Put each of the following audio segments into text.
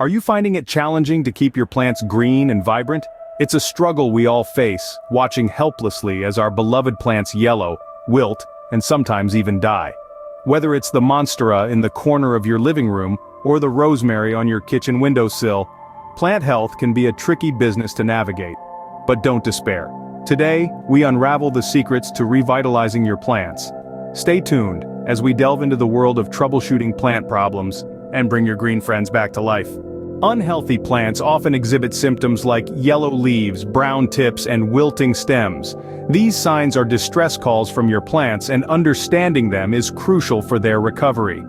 Are you finding it challenging to keep your plants green and vibrant? It's a struggle we all face, watching helplessly as our beloved plants yellow, wilt, and sometimes even die. Whether it's the monstera in the corner of your living room or the rosemary on your kitchen windowsill, plant health can be a tricky business to navigate. But don't despair. Today, we unravel the secrets to revitalizing your plants. Stay tuned as we delve into the world of troubleshooting plant problems and bring your green friends back to life. Unhealthy plants often exhibit symptoms like yellow leaves, brown tips, and wilting stems. These signs are distress calls from your plants, and understanding them is crucial for their recovery.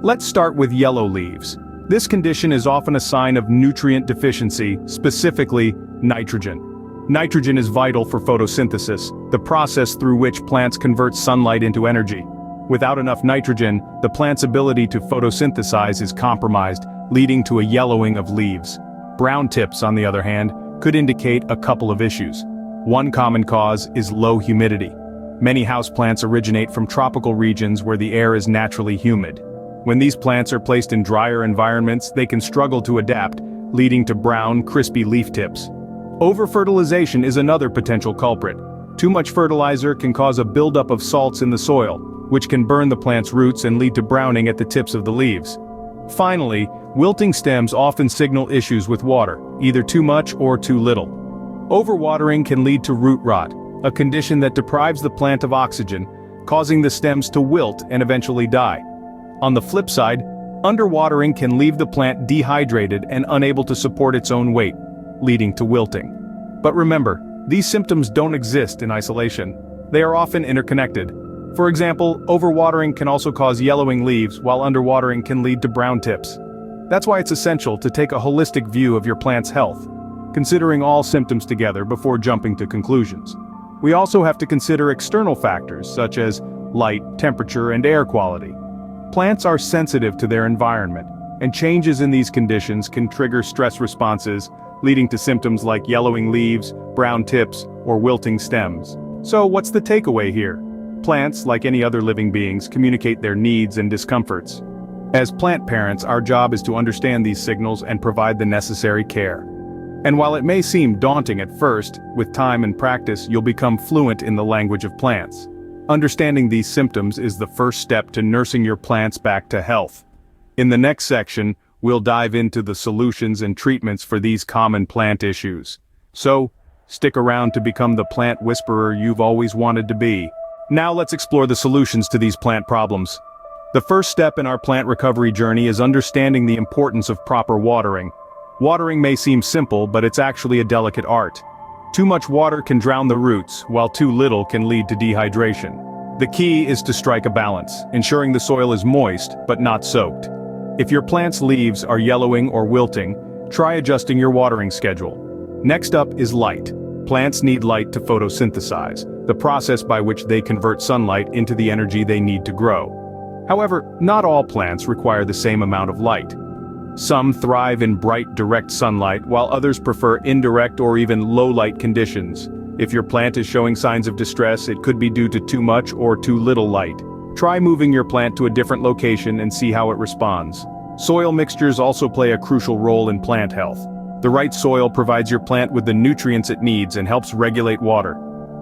Let's start with yellow leaves. This condition is often a sign of nutrient deficiency, specifically nitrogen. Nitrogen is vital for photosynthesis, the process through which plants convert sunlight into energy. Without enough nitrogen, the plant's ability to photosynthesize is compromised, leading to a yellowing of leaves. Brown tips, on the other hand, could indicate a couple of issues. One common cause is low humidity. Many houseplants originate from tropical regions where the air is naturally humid. When these plants are placed in drier environments, they can struggle to adapt, leading to brown, crispy leaf tips. Over-fertilization is another potential culprit. Too much fertilizer can cause a buildup of salts in the soil, which can burn the plant's roots and lead to browning at the tips of the leaves. Finally, wilting stems often signal issues with water, either too much or too little. Overwatering can lead to root rot, a condition that deprives the plant of oxygen, causing the stems to wilt and eventually die. On the flip side, underwatering can leave the plant dehydrated and unable to support its own weight, leading to wilting. But remember, these symptoms don't exist in isolation. They are often interconnected. For example, overwatering can also cause yellowing leaves, while underwatering can lead to brown tips. That's why it's essential to take a holistic view of your plant's health, considering all symptoms together before jumping to conclusions. We also have to consider external factors such as light, temperature, and air quality. Plants are sensitive to their environment, and changes in these conditions can trigger stress responses, leading to symptoms like yellowing leaves, brown tips, or wilting stems. So what's the takeaway here? Plants, like any other living beings, communicate their needs and discomforts. As plant parents, our job is to understand these signals and provide the necessary care. And while it may seem daunting at first, with time and practice you'll become fluent in the language of plants. Understanding these symptoms is the first step to nursing your plants back to health. In the next section, we'll dive into the solutions and treatments for these common plant issues. So, stick around to become the plant whisperer you've always wanted to be. Now let's explore the solutions to these plant problems. The first step in our plant recovery journey is understanding the importance of proper watering. Watering may seem simple, but it's actually a delicate art. Too much water can drown the roots, while too little can lead to dehydration. The key is to strike a balance, ensuring the soil is moist, but not soaked. If your plant's leaves are yellowing or wilting, try adjusting your watering schedule. Next up is light. Plants need light to photosynthesize, the process by which they convert sunlight into the energy they need to grow. However, not all plants require the same amount of light. Some thrive in bright, direct sunlight, while others prefer indirect or even low-light conditions. If your plant is showing signs of distress, it could be due to too much or too little light. Try moving your plant to a different location and see how it responds. Soil mixtures also play a crucial role in plant health. The right soil provides your plant with the nutrients it needs and helps regulate water.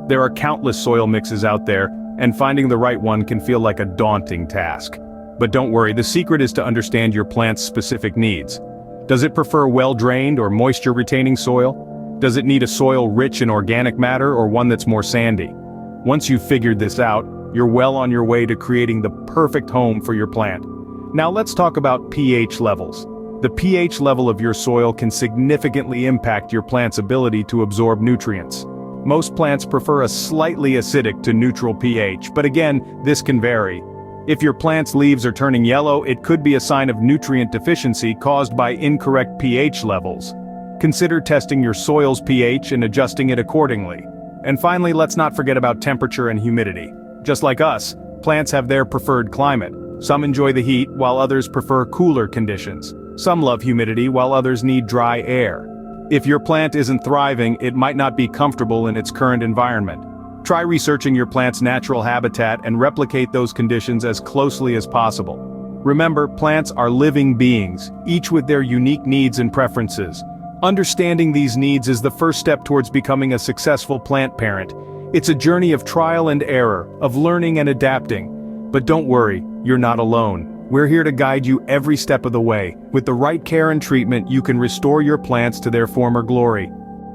There are countless soil mixes out there, and finding the right one can feel like a daunting task. But don't worry, the secret is to understand your plant's specific needs. Does it prefer well-drained or moisture-retaining soil? Does it need a soil rich in organic matter or one that's more sandy? Once you've figured this out, you're well on your way to creating the perfect home for your plant. Now let's talk about pH levels. The pH level of your soil can significantly impact your plant's ability to absorb nutrients. Most plants prefer a slightly acidic to neutral pH, but again, this can vary. If your plant's leaves are turning yellow, it could be a sign of nutrient deficiency caused by incorrect pH levels. Consider testing your soil's pH and adjusting it accordingly. And finally, let's not forget about temperature and humidity. Just like us, plants have their preferred climate. Some enjoy the heat, while others prefer cooler conditions. Some love humidity, while others need dry air. If your plant isn't thriving, it might not be comfortable in its current environment. Try researching your plant's natural habitat and replicate those conditions as closely as possible. Remember, plants are living beings, each with their unique needs and preferences. Understanding these needs is the first step towards becoming a successful plant parent. It's a journey of trial and error, of learning and adapting. But don't worry, you're not alone. We're here to guide you every step of the way. With the right care and treatment, you can restore your plants to their former glory.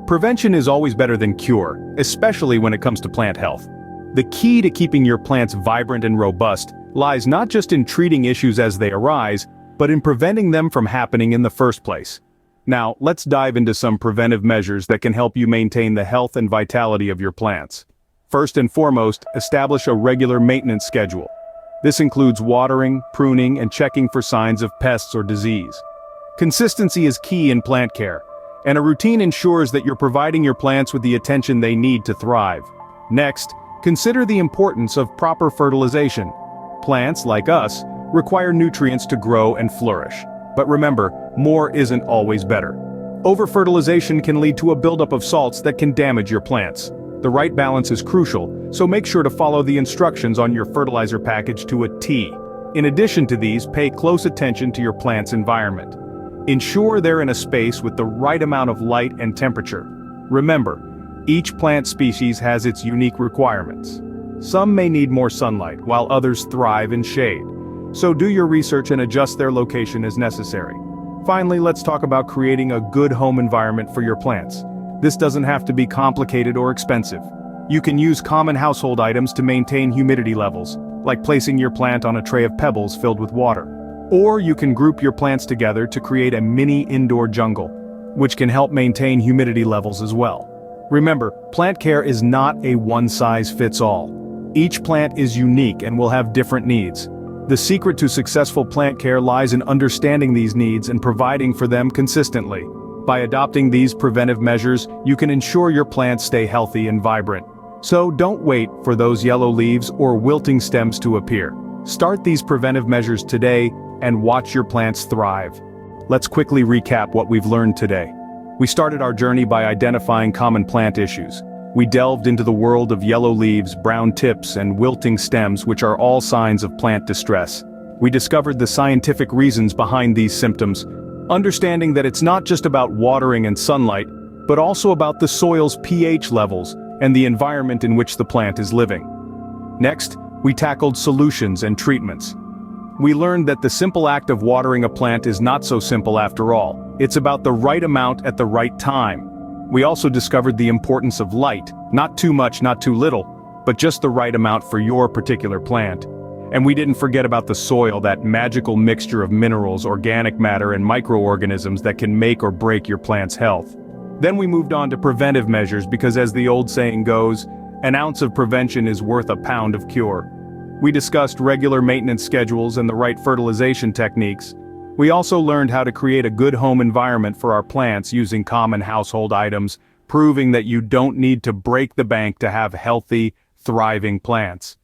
Prevention is always better than cure, especially when it comes to plant health. The key to keeping your plants vibrant and robust lies not just in treating issues as they arise, but in preventing them from happening in the first place. Now, let's dive into some preventive measures that can help you maintain the health and vitality of your plants. First and foremost, establish a regular maintenance schedule. This includes watering, pruning, and checking for signs of pests or disease. Consistency is key in plant care, and a routine ensures that you're providing your plants with the attention they need to thrive. Next, consider the importance of proper fertilization. Plants, like us, require nutrients to grow and flourish. But remember, more isn't always better. Over-fertilization can lead to a buildup of salts that can damage your plants. The right balance is crucial, so make sure to follow the instructions on your fertilizer package to a T. In addition to these, pay close attention to your plant's environment. Ensure they're in a space with the right amount of light and temperature. Remember, each plant species has its unique requirements. Some may need more sunlight, while others thrive in shade. So do your research and adjust their location as necessary. Finally, let's talk about creating a good home environment for your plants. This doesn't have to be complicated or expensive. You can use common household items to maintain humidity levels, like placing your plant on a tray of pebbles filled with water. Or you can group your plants together to create a mini indoor jungle, which can help maintain humidity levels as well. Remember, plant care is not a one-size-fits-all. Each plant is unique and will have different needs. The secret to successful plant care lies in understanding these needs and providing for them consistently. By adopting these preventive measures, you can ensure your plants stay healthy and vibrant. So don't wait for those yellow leaves or wilting stems to appear. Start these preventive measures today and watch your plants thrive. Let's quickly recap what we've learned today. We started our journey by identifying common plant issues. We delved into the world of yellow leaves, brown tips, and wilting stems, which are all signs of plant distress. We discovered the scientific reasons behind these symptoms, understanding that it's not just about watering and sunlight, but also about the soil's pH levels and the environment in which the plant is living. Next, we tackled solutions and treatments. We learned that the simple act of watering a plant is not so simple after all. It's about the right amount at the right time. We also discovered the importance of light, not too much, not too little, but just the right amount for your particular plant. And we didn't forget about the soil, that magical mixture of minerals, organic matter, and microorganisms that can make or break your plant's health. Then we moved on to preventive measures because, as the old saying goes, an ounce of prevention is worth a pound of cure. We discussed regular maintenance schedules and the right fertilization techniques. We also learned how to create a good home environment for our plants using common household items, proving that you don't need to break the bank to have healthy, thriving plants.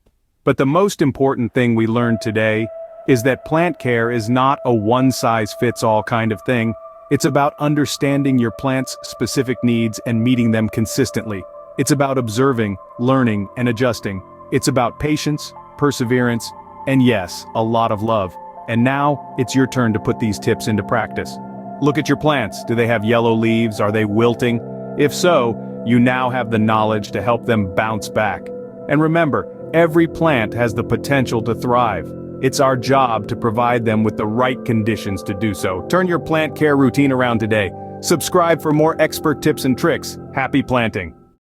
But the most important thing we learned today is that plant care is not a one-size-fits-all kind of thing. It's about understanding your plant's specific needs and meeting them consistently. It's about observing, learning, and adjusting. It's about patience, perseverance, and yes, a lot of love. And now, it's your turn to put these tips into practice. Look at your plants. Do they have yellow leaves? Are they wilting? If so, you now have the knowledge to help them bounce back. And remember, every plant has the potential to thrive. It's our job to provide them with the right conditions to do so. Turn your plant care routine around today. Subscribe for more expert tips and tricks. Happy planting!